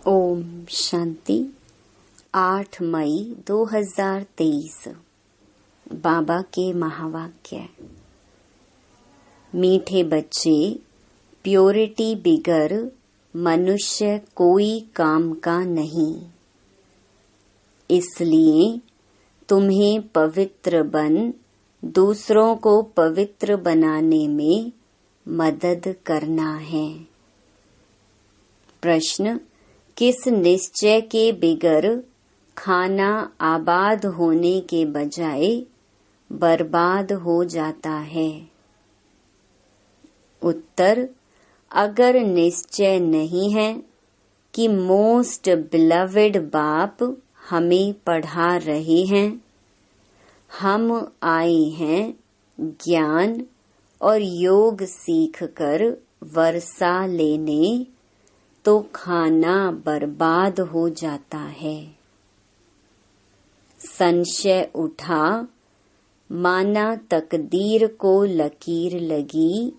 ओम शांति। 8 मई 2023। बाबा के महावाक्य। मीठे बच्चे, प्योरिटी बिगर मनुष्य कोई काम का नहीं। इसलिए तुम्हें पवित्र बन दूसरों को पवित्र बनाने में मदद करना है। प्रश्न: किस निश्चय के बिगर खाना आबाद होने के बजाय बर्बाद हो जाता है? उत्तर: अगर निश्चय नहीं है कि मोस्ट बिलवेड बाप हमें पढ़ा रहे हैं, हम आए हैं ज्ञान और योग सीखकर वर्षा लेने, तो खाना बर्बाद हो जाता है। संशय उठा, माना तकदीर को लकीर लगी,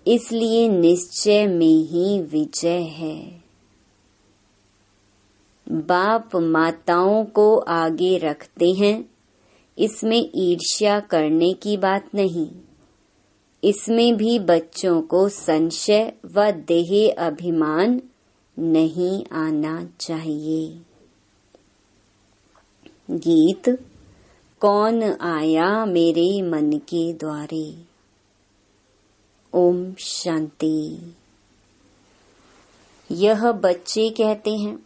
इसलिए निश्चय में ही विजय है। बाप माताओं को आगे रखते हैं, इसमें ईर्ष्या करने की बात नहीं। इसमें भी बच्चों को संशय व देह अभिमान नहीं आना चाहिए। गीत: कौन आया मेरे मन के द्वारे। ओम शांति। यह बच्चे कहते हैं,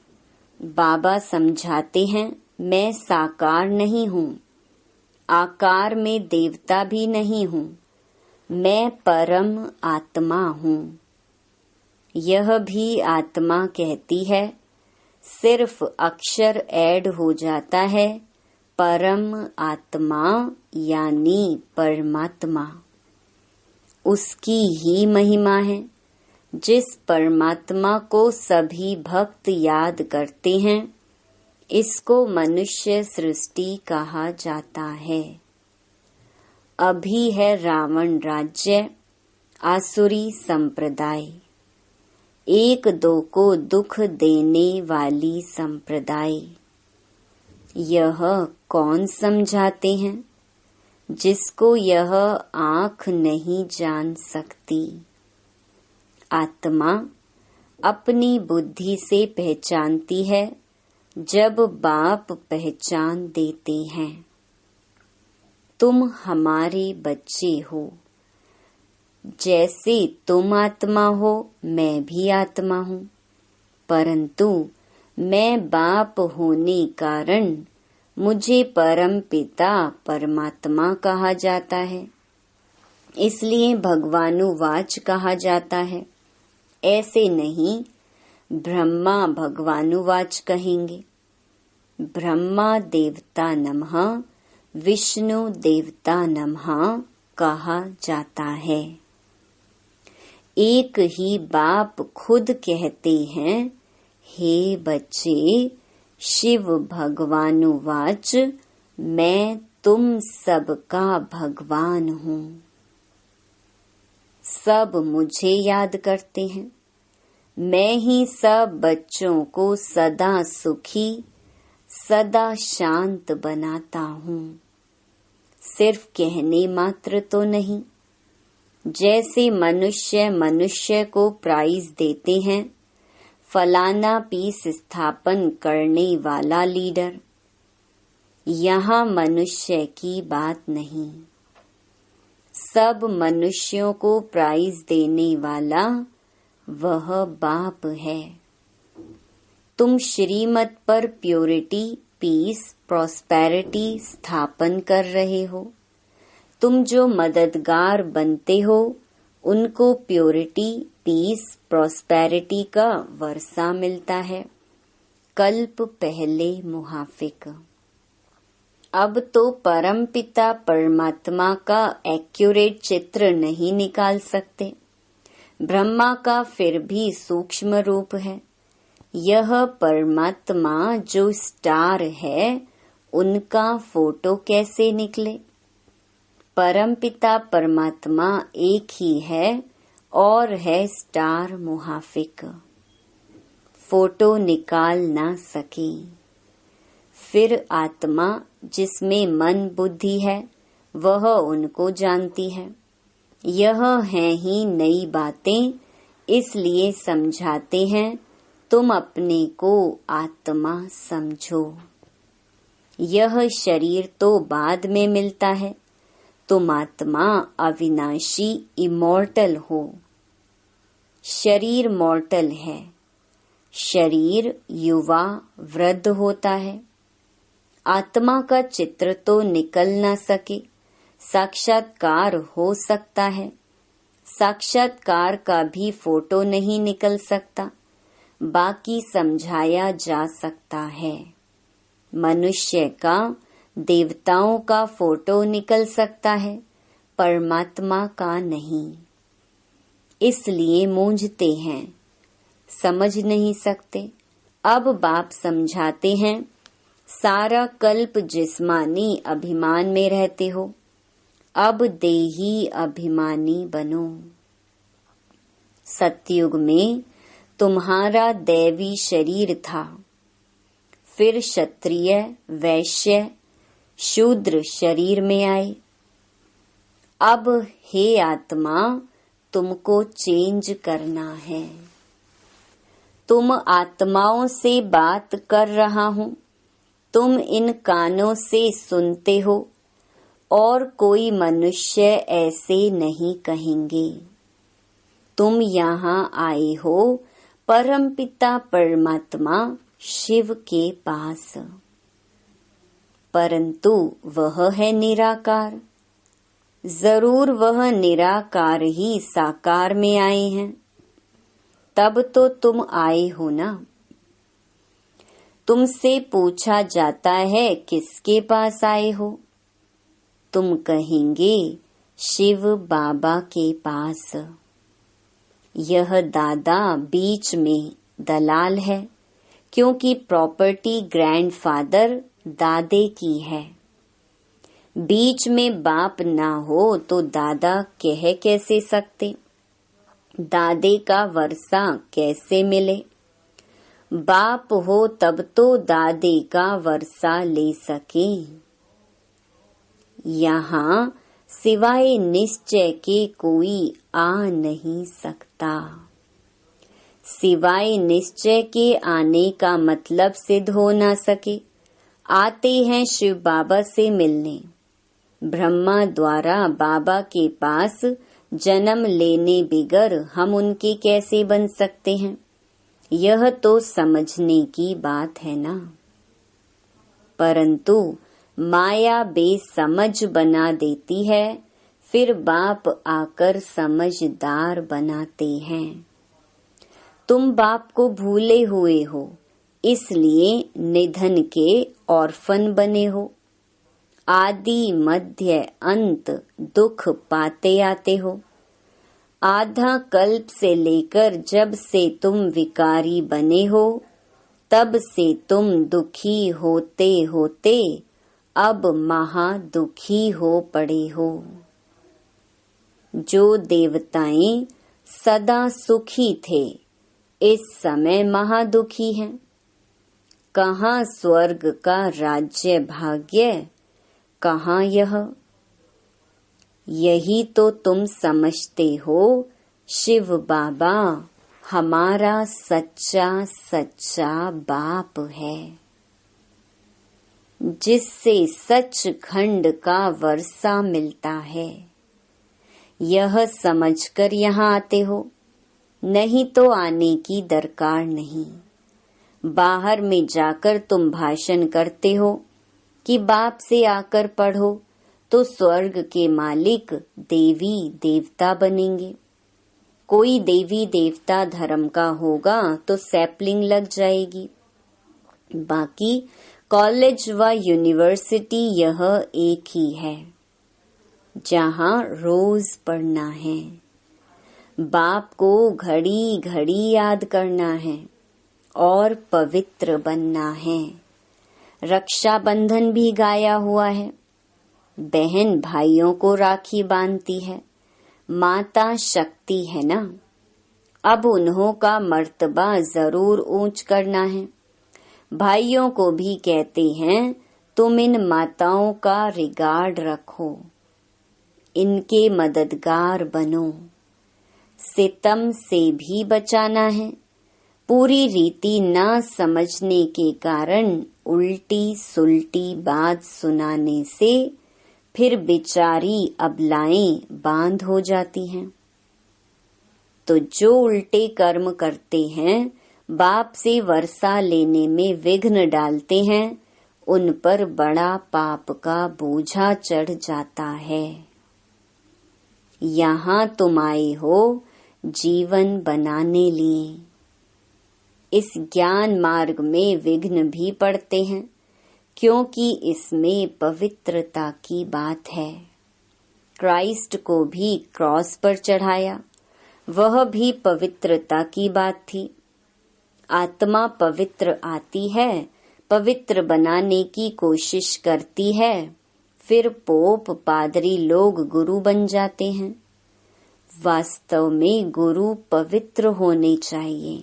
बाबा समझाते हैं, मैं साकार नहीं हूँ, आकार में देवता भी नहीं हूँ, मैं परम आत्मा हूँ। यह भी आत्मा कहती है, सिर्फ अक्षर ऐड हो जाता है, परम आत्मा यानी परमात्मा। उसकी ही महिमा है। जिस परमात्मा को सभी भक्त याद करते हैं, इसको मनुष्य सृष्टि कहा जाता है। अभी है रावण राज्य, आसुरी संप्रदाय, एक दो को दुख देने वाली संप्रदाय। यह कौन समझाते हैं, जिसको यह आँख नहीं जान सकती। आत्मा अपनी बुद्धि से पहचानती है, जब बाप पहचान देते हैं। तुम हमारे बच्चे हो। जैसे तुम आत्मा हो, मैं भी आत्मा हूँ, परंतु मैं बाप होने कारण मुझे परम पिता परमात्मा कहा जाता है, इसलिए भगवानुवाच कहा जाता है। ऐसे नहीं ब्रह्मा भगवानुवाच कहेंगे। ब्रह्मा देवता नमः, विष्णु देवता नमः कहा जाता है। एक ही बाप खुद कहते हैं, हे बच्चे, शिव भगवानुवाच मैं तुम सबका भगवान हूँ। सब मुझे याद करते हैं। मैं ही सब बच्चों को सदा सुखी, सदा शांत बनाता हूँ। सिर्फ कहने मात्र तो नहीं। जैसे मनुष्य मनुष्य को प्राइज देते हैं, फलाना पीस स्थापन करने वाला लीडर, यहाँ मनुष्य की बात नहीं। सब मनुष्यों को प्राइज देने वाला वह बाप है। तुम श्रीमत पर प्योरिटी, पीस, प्रॉस्पेरिटी स्थापन कर रहे हो। तुम जो मददगार बनते हो, उनको प्योरिटी, पीस, प्रॉस्पेरिटी का वर्षा मिलता है। कल्प पहले मुहाफिक। अब तो परम पिता परमात्मा का एक्यूरेट चित्र नहीं निकाल सकते। ब्रह्मा का फिर भी सूक्ष्म रूप है। यह परमात्मा जो स्टार है, उनका फोटो कैसे निकले? परमपिता परमात्मा एक ही है और है स्टार मुहाफिक। फोटो निकाल ना सके। फिर आत्मा जिसमें मन बुद्धि है वह उनको जानती है। यह हैं ही नई बातें, इसलिए समझाते हैं तुम अपने को आत्मा समझो। यह शरीर तो बाद में मिलता है, तुम आत्मा अविनाशी इमॉर्टल हो। शरीर मॉर्टल है, शरीर युवा वृद्ध होता है। आत्मा का चित्र तो निकल ना सके, साक्षात्कार हो सकता है। साक्षात्कार का भी फोटो नहीं निकल सकता, बाकी समझाया जा सकता है। मनुष्य का, देवताओं का फोटो निकल सकता है, परमात्मा का नहीं। इसलिए मूंझते हैं, समझ नहीं सकते। अब बाप समझाते हैं, सारा कल्प जिस्मानी अभिमान में रहते हो, अब देही अभिमानी बनो। सतयुग में तुम्हारा दैवी शरीर था, फिर क्षत्रिय, वैश्य, शूद्र शरीर में आए। अब हे आत्मा, तुमको चेंज करना है। तुम आत्माओं से बात कर रहा हूँ, तुम इन कानों से सुनते हो, और कोई मनुष्य ऐसे नहीं कहेंगे। तुम यहाँ आए हो परमपिता परमात्मा शिव के पास, परंतु वह है निराकार। जरूर वह निराकार ही साकार में आए हैं, तब तो तुम आए हो ना। तुमसे पूछा जाता है किसके पास आए हो, तुम कहेंगे शिव बाबा के पास। यह दादा बीच में दलाल है, क्योंकि प्रॉपर्टी ग्रैंडफादर दादे की है। बीच में बाप ना हो तो दादा कह कैसे सकते, दादे का वर्षा कैसे मिले। बाप हो तब तो दादे का वर्षा ले सके। यहाँ सिवाय निश्चय के कोई आ नहीं सकता। सिवाय निश्चय के आने का मतलब सिद्ध हो ना सके। आते हैं शिव बाबा से मिलने, ब्रह्मा द्वारा बाबा के पास जन्म लेने बिगर हम उनके कैसे बन सकते हैं। यह तो समझने की बात है ना। परंतु माया बेसमझ बना देती है, फिर बाप आकर समझदार बनाते हैं। तुम बाप को भूले हुए हो, इसलिए निधन के ऑर्फन बने हो। आदि मध्य अंत दुख पाते आते हो। आधा कल्प से लेकर जब से तुम विकारी बने हो, तब से तुम दुखी होते होते अब महा दुखी हो पड़े हो। जो देवताएं सदा सुखी थे, इस समय महादुखी हैं। कहाँ स्वर्ग का राज्य भाग्य, कहाँ यह। यही तो तुम समझते हो शिव बाबा हमारा सच्चा सच्चा बाप है, जिससे सचखंड का वर्षा मिलता है। यह समझकर यहाँ आते हो, नहीं तो आने की दरकार नहीं। बाहर में जाकर तुम भाषण करते हो कि बाप से आकर पढ़ो तो स्वर्ग के मालिक देवी देवता बनेंगे। कोई देवी देवता धर्म का होगा तो सैपलिंग लग जाएगी। बाकी कॉलेज व यूनिवर्सिटी यह एक ही है, जहाँ रोज पढ़ना है। बाप को घड़ी घड़ी याद करना है और पवित्र बनना है। रक्षाबंधन भी गाया हुआ है। बहन भाइयों को राखी बांधती है, माता शक्ति है ना। अब उन्हों का मर्तबा जरूर ऊंच करना है। भाइयों को भी कहते हैं, तुम इन माताओं का रिगार्ड रखो, इनके मददगार बनो। सितम से भी बचाना है। पूरी रीति न समझने के कारण उल्टी सुल्टी बात सुनाने से फिर बेचारी अबलाएं बांध हो जाती हैं। तो जो उल्टे कर्म करते हैं, बाप से वर्षा लेने में विघ्न डालते हैं, उन पर बड़ा पाप का बोझा चढ़ जाता है। यहाँ तुम आए हो जीवन बनाने लिए। इस ज्ञान मार्ग में विघ्न भी पड़ते हैं, क्योंकि इसमें पवित्रता की बात है। क्राइस्ट को भी क्रॉस पर चढ़ाया, वह भी पवित्रता की बात थी। आत्मा पवित्र आती है, पवित्र बनाने की कोशिश करती है, फिर पोप पादरी लोग गुरु बन जाते हैं। वास्तव में गुरु पवित्र होने चाहिए,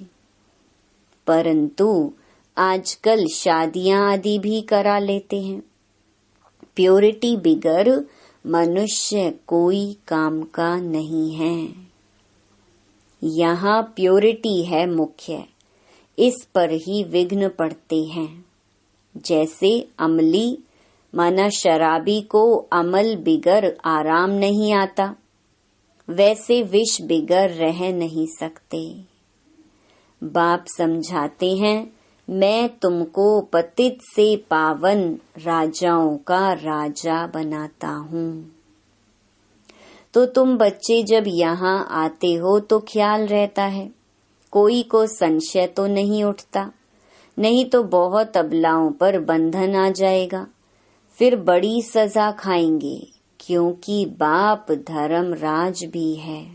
परंतु आजकल शादियां आदि भी करा लेते हैं। प्योरिटी बिगर मनुष्य कोई काम का नहीं है। यहाँ प्योरिटी है मुख्य, इस पर ही विघ्न पड़ते हैं। जैसे अमली माना शराबी को अमल बिगर आराम नहीं आता, वैसे विष बिगर रह नहीं सकते। बाप समझाते हैं, मैं तुमको पतित से पावन राजाओं का राजा बनाता हूँ। तो तुम बच्चे जब यहाँ आते हो तो ख्याल रहता है, कोई को संशय तो नहीं उठता, नहीं तो बहुत अबलाओं पर बंधन आ जाएगा, फिर बड़ी सजा खाएंगे, क्योंकि बाप धर्मराज भी है।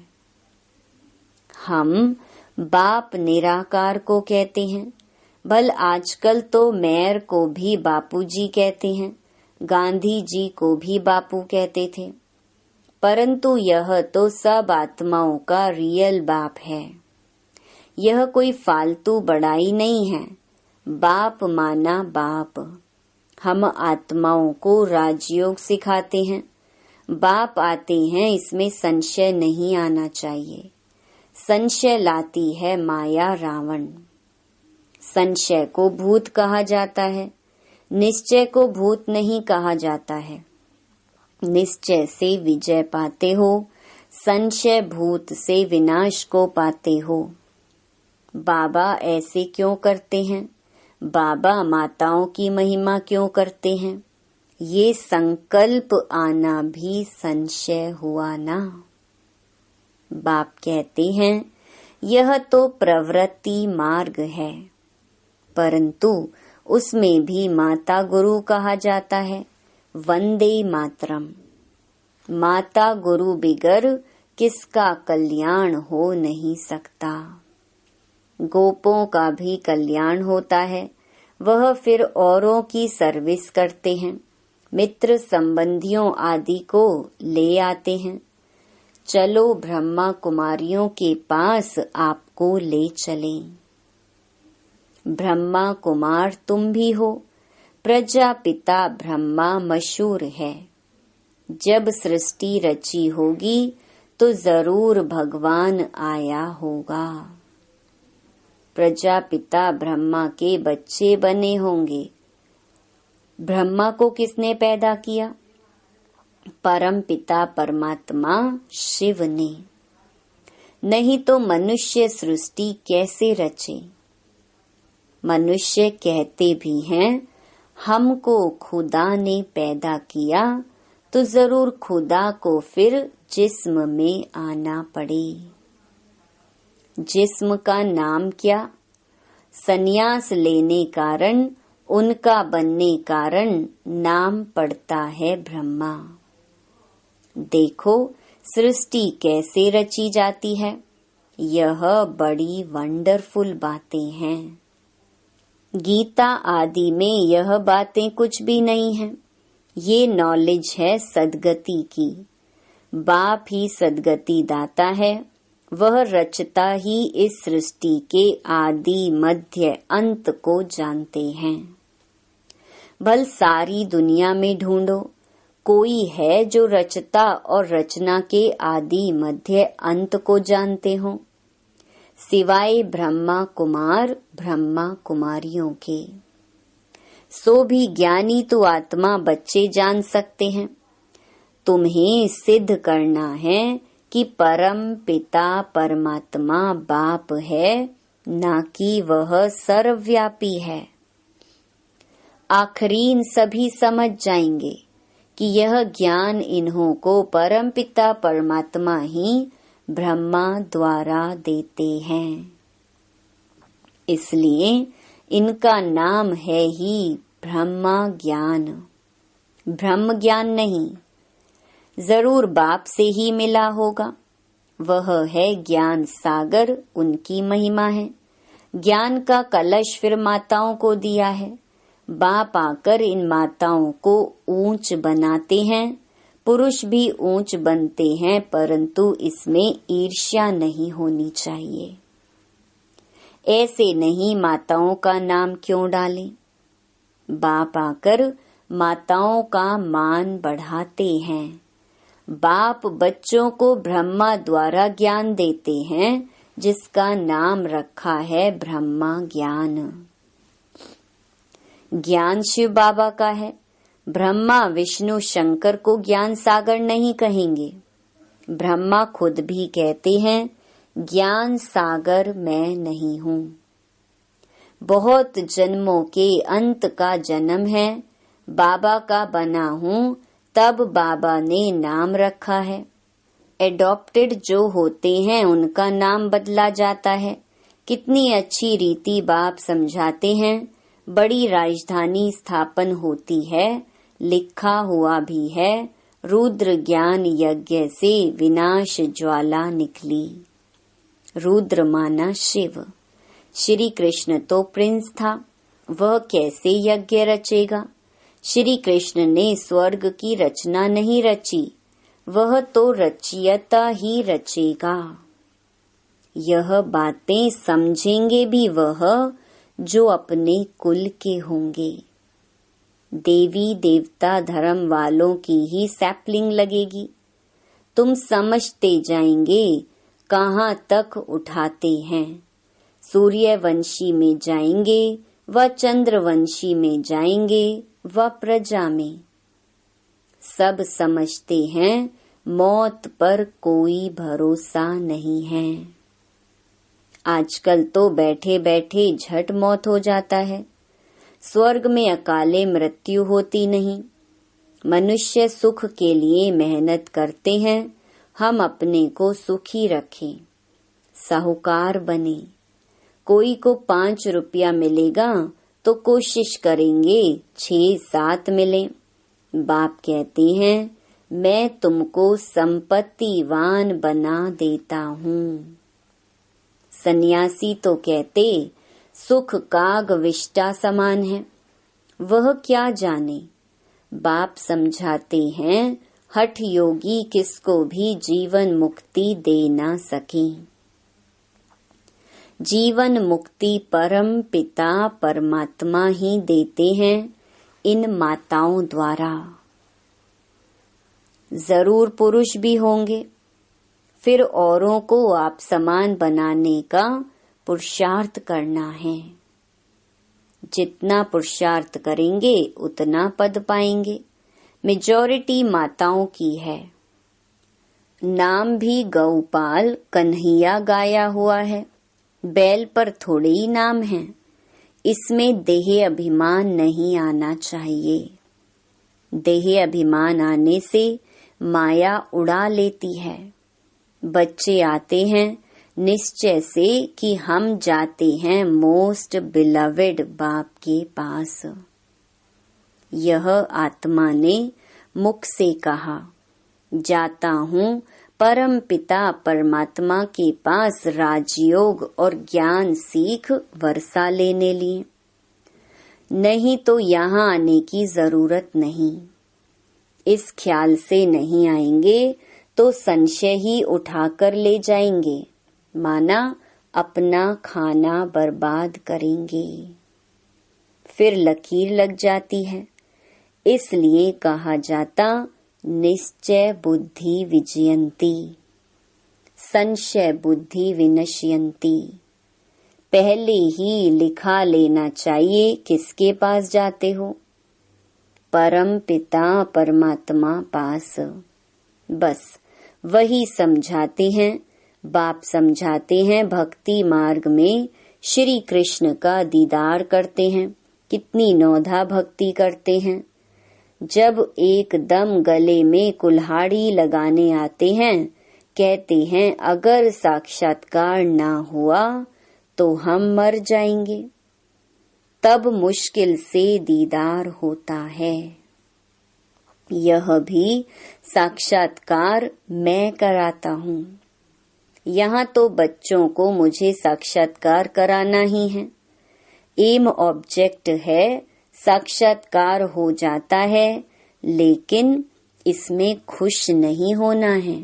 हम बाप निराकार को कहते हैं, भल आजकल तो मेयर को भी बापूजी कहते हैं, गांधी जी को भी बापू कहते थे, परंतु यह तो सब आत्माओं का रियल बाप है। यह कोई फालतू बड़ाई नहीं है। बाप माना बाप। हम आत्माओं को राजयोग सिखाते हैं। बाप आते हैं, इसमें संशय नहीं आना चाहिए। संशय लाती है माया रावण। संशय को भूत कहा जाता है, निश्चय को भूत नहीं कहा जाता है। निश्चय से विजय पाते हो, संशय भूत से विनाश को पाते हो। बाबा ऐसे क्यों करते हैं? बाबा माताओं की महिमा क्यों करते हैं? ये संकल्प आना भी संशय हुआ ना। बाप कहते हैं, यह तो प्रवृत्ति मार्ग है, परंतु उसमें भी माता गुरु कहा जाता है। वंदे मातरम। माता गुरु बिगर किसका कल्याण हो नहीं सकता। गोपों का भी कल्याण होता है, वह फिर औरों की सर्विस करते हैं, मित्र संबंधियों आदि को ले आते हैं। चलो ब्रह्मा कुमारियों के पास आपको ले चलें। ब्रह्मा कुमार तुम भी हो। प्रजापिता ब्रह्मा मशहूर है। जब सृष्टि रची होगी तो जरूर भगवान आया होगा। प्रजापिता ब्रह्मा के बच्चे बने होंगे। ब्रह्मा को किसने पैदा किया? परम पिता परमात्मा शिव ने। नहीं तो मनुष्य सृष्टि कैसे रचे? मनुष्य कहते भी हैं, हमको खुदा ने पैदा किया, तो जरूर खुदा को फिर जिस्म में आना पड़े। जिस्म का नाम क्या? संन्यास लेने कारण, उनका बनने कारण नाम पड़ता है ब्रह्मा। देखो सृष्टि कैसे रची जाती है। यह बड़ी वंडरफुल बातें हैं। गीता आदि में यह बातें कुछ भी नहीं हैं। ये नॉलेज है सदगति की। बाप ही सदगति दाता है। वह रचता ही इस सृष्टि के आदि मध्य अंत को जानते हैं। भल सारी दुनिया में ढूंढो, कोई है जो रचता और रचना के आदि मध्य अंत को जानते हो, सिवाय ब्रह्मा कुमार ब्रह्मा कुमारियों के। सो भी ज्ञानी तो आत्मा बच्चे जान सकते हैं। तुम्हें सिद्ध करना है कि परम पिता परमात्मा बाप है, ना कि वह सर्वव्यापी है। आखरीन सभी समझ जाएंगे कि यह ज्ञान इन्हों को परम पिता परमात्मा ही ब्रह्मा द्वारा देते हैं। इसलिए इनका नाम है ही ब्रह्मा ज्ञान, ब्रह्म ज्ञान नहीं। जरूर बाप से ही मिला होगा। वह है ज्ञान सागर, उनकी महिमा है। ज्ञान का कलश फिर माताओं को दिया है। बाप आकर इन माताओं को ऊंच बनाते हैं। पुरुष भी ऊंच बनते हैं, परंतु इसमें ईर्ष्या नहीं होनी चाहिए। ऐसे नहीं माताओं का नाम क्यों डालें? बाप आकर माताओं का मान बढ़ाते हैं। बाप बच्चों को ब्रह्मा द्वारा ज्ञान देते हैं, जिसका नाम रखा है ब्रह्मा ज्ञान। ज्ञान शिव बाबा का है। ब्रह्मा विष्णु शंकर को ज्ञान सागर नहीं कहेंगे। ब्रह्मा खुद भी कहते हैं, ज्ञान सागर मैं नहीं हूँ। बहुत जन्मों के अंत का जन्म है, बाबा का बना हूँ, तब बाबा ने नाम रखा है। एडॉप्टेड जो होते हैं उनका नाम बदला जाता है। कितनी अच्छी रीति बाप समझाते हैं। बड़ी राजधानी स्थापन होती है, लिखा हुआ भी है, रुद्र ज्ञान यज्ञ से विनाश ज्वाला निकली। रुद्र माना शिव। श्री कृष्ण तो प्रिंस था, वह कैसे यज्ञ रचेगा? श्री कृष्ण ने स्वर्ग की रचना नहीं रची, वह तो रचयिता ही रचेगा। यह बातें समझेंगे भी वह जो अपने कुल के होंगे। देवी देवता धर्म वालों की ही सैपलिंग लगेगी। तुम समझते जाएंगे कहाँ तक उठाते हैं। सूर्यवंशी में जाएंगे व चंद्रवंशी में जाएंगे व प्रजा में। सब समझते हैं मौत पर कोई भरोसा नहीं है। आजकल तो बैठे बैठे झट मौत हो जाता है। स्वर्ग में अकाले मृत्यु होती नहीं। मनुष्य सुख के लिए मेहनत करते हैं। हम अपने को सुखी रखें, साहूकार बने। कोई को 5 रुपया मिलेगा तो कोशिश करेंगे 6-7 मिले। बाप कहते हैं, मैं तुमको संपत्तिवान बना देता हूँ। सन्यासी तो कहते सुख काग विष्टा समान है। वह क्या जाने। बाप समझाते हैं, हठ योगी किसको भी जीवन मुक्ति दे ना सके। जीवन मुक्ति परम पिता परमात्मा ही देते हैं इन माताओं द्वारा। जरूर पुरुष भी होंगे, फिर औरों को आप समान बनाने का पुरुषार्थ करना है। जितना पुरुषार्थ करेंगे उतना पद पाएंगे। मेजॉरिटी माताओं की है। नाम भी गौपाल कन्हैया गाया हुआ है। बैल पर थोड़े ही नाम है। इसमें देह अभिमान नहीं आना चाहिए। देह अभिमान आने से माया उड़ा लेती है। बच्चे आते हैं निश्चय से कि हम जाते हैं मोस्ट बिलवेड बाप के पास। यह आत्मा ने मुख से कहा, जाता हूँ परम पिता परमात्मा के पास राजयोग और ज्ञान सीख वर्षा लेने लिए। नहीं तो यहाँ आने की जरूरत नहीं। इस ख्याल से नहीं आएंगे तो संशय ही उठाकर ले जाएंगे। माना अपना खाना बर्बाद करेंगे। फिर लकीर लग जाती है। इसलिए कहा जाता निश्चय बुद्धि विजयंती, संशय बुद्धि विनश्यंती। पहले ही लिखा लेना चाहिए किसके पास जाते हो, परम पिता परमात्मा पास। बस वही समझाते हैं, बाप समझाते हैं। भक्ति मार्ग में श्री कृष्ण का दीदार करते हैं, कितनी नौधा भक्ति करते हैं। जब एकदम गले में कुल्हाड़ी लगाने आते हैं, कहते हैं अगर साक्षात्कार ना हुआ तो हम मर जाएंगे। तब मुश्किल से दीदार होता है। यह भी साक्षात्कार मैं कराता हूँ। यहाँ तो बच्चों को मुझे साक्षात्कार कराना ही है। एम ऑब्जेक्ट है, साक्षात्कार हो जाता है, लेकिन इसमें खुश नहीं होना है।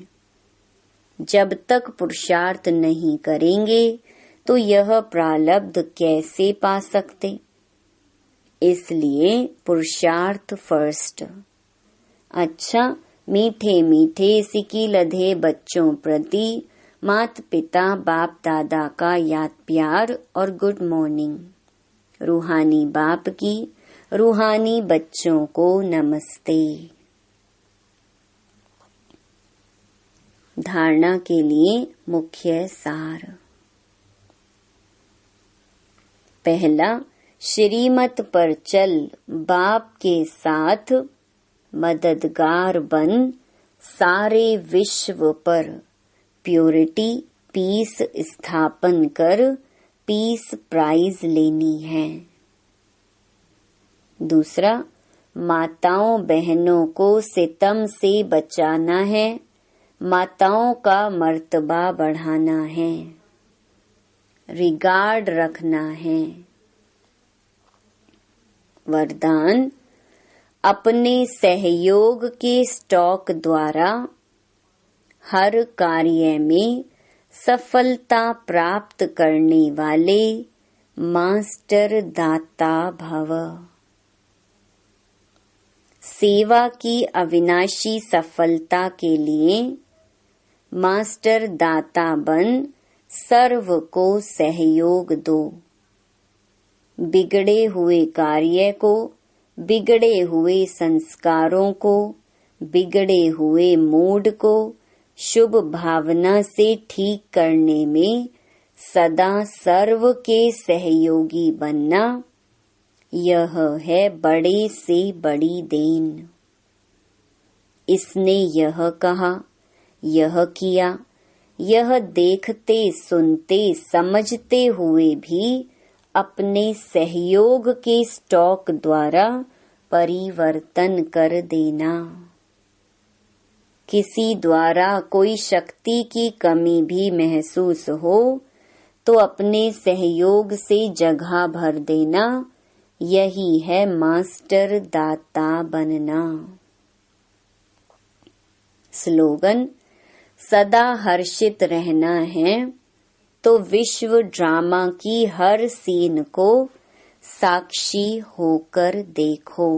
जब तक पुरुषार्थ नहीं करेंगे तो यह प्रारब्ध कैसे पा सकते। इसलिए पुरुषार्थ फर्स्ट। अच्छा, मीठे मीठे सिकी लधे बच्चों प्रति मात पिता बाप दादा का याद प्यार और गुड मॉर्निंग। रूहानी बाप की रूहानी बच्चों को नमस्ते। धारणा के लिए मुख्य सार। पहला, श्रीमत पर चल बाप के साथ मददगार बन सारे विश्व पर प्योरिटी पीस स्थापन कर पीस प्राइज लेनी है। दूसरा, माताओं बहनों को सितम से बचाना है, माताओं का मर्तबा बढ़ाना है, रिगार्ड रखना है। वरदान, अपने सहयोग के स्टॉक द्वारा हर कार्य में सफलता प्राप्त करने वाले मास्टर दाता भव। सेवा की अविनाशी सफलता के लिए मास्टर दाता बन सर्व को सहयोग दो। बिगड़े हुए कार्य को, बिगड़े हुए संस्कारों को, बिगड़े हुए मूड को शुभ भावना से ठीक करने में सदा सर्व के सहयोगी बनना, यह है बड़े से बड़ी देन। इसने यह कहा, यह किया, यह देखते सुनते समझते हुए भी अपने सहयोग के स्टॉक द्वारा परिवर्तन कर देना। किसी द्वारा कोई शक्ति की कमी भी महसूस हो तो अपने सहयोग से जगह भर देना, यही है मास्टर दाता बनना। स्लोगन, सदा हर्षित रहना है तो विश्व ड्रामा की हर सीन को साक्षी होकर देखो।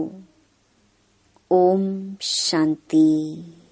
ओम शांति।